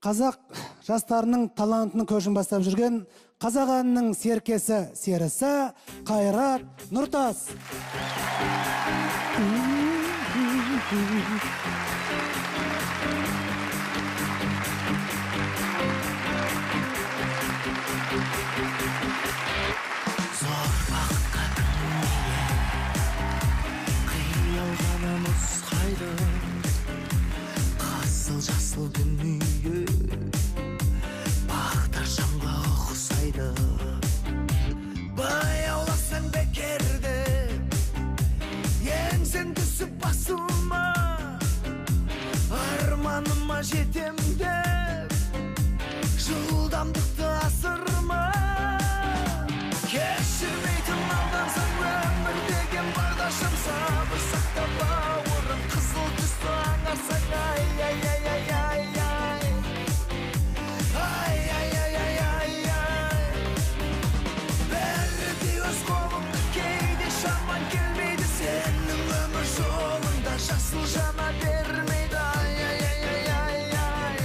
Қазақ жастарының талантының көшін бастап жүрген қазақ әнінің серкесі серісі Қайрат Нұртас. Зор бақытқа қиялғана нұсқайды қызыл жасыл дүние бағдаршамға ұқсайды. Баяуласаң бекерді еңсең түсіп басыма, арманыма жетем деп жылдамдықты асырма. Кешірмейтін алдансаң өмір деген бағдаршам, сабыр сақта бауырым, қызыл түсті аңғарсаң ай ай ай ай ай ай ай ай ай ай ай ай. Бәрі де өз қолыңда, кейде шаман келмейді, сенің өмір жолында жасыл жана бермейді. Ай ай ай ай ай ай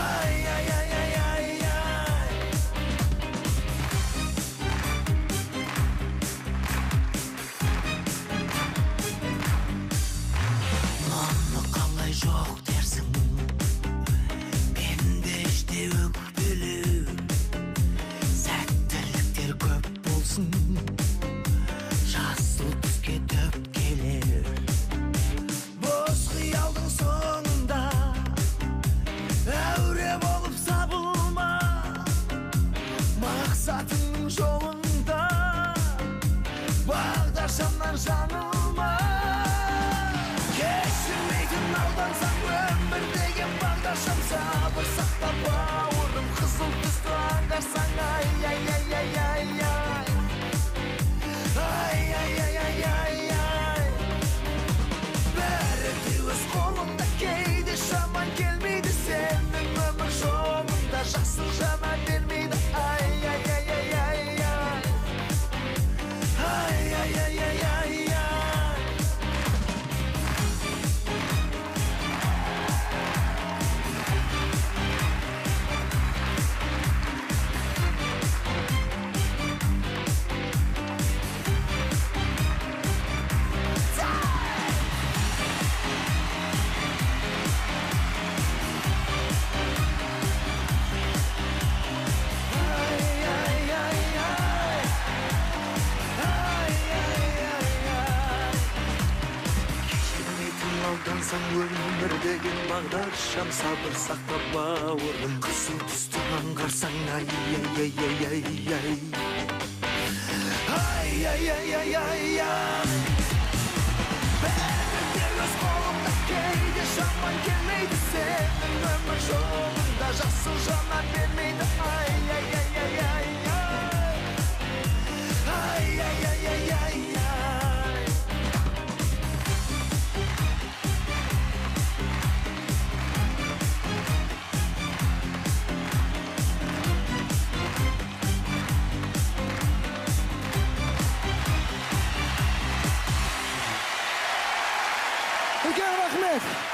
ай ай ай ай ай ай. Мұны қалай жоқ дерсің, менде іште өкпелеу, сәттіліктер көп болсын, жасыл түске дөп келер. Бос қиялдың соңында әуре болып сабылма, мақсатыңның жолында бағдаршамнан жаңылма. Кешірмейтін алдансаң өмір деген бағдаршам, сабыр сақта бауырым, қызыл түсті аңғарсаң ай ай ай ай ай ай ай ай ай ай ай ай. Бәрі де өз қолыңда, кейде шаман келмейді, сенің өмір жолында жасыл жана бермейді. Ай ай ай ай ай ай ай ай ай ай ай ай. Алдансаң өмір деген бағдаршам, сабыр сақта бауырым, қызыл түсті аңғарсаң ай ай ай ай ай ай ай ай ай ай ай ай. Бәрі де өз қолыңда, кейде шаман келмейді, сенің өмір жолында жасыл жана бермейді. Ай ай ай ай ай ай ай ай ай ай ай ай. Үлкен рахмет!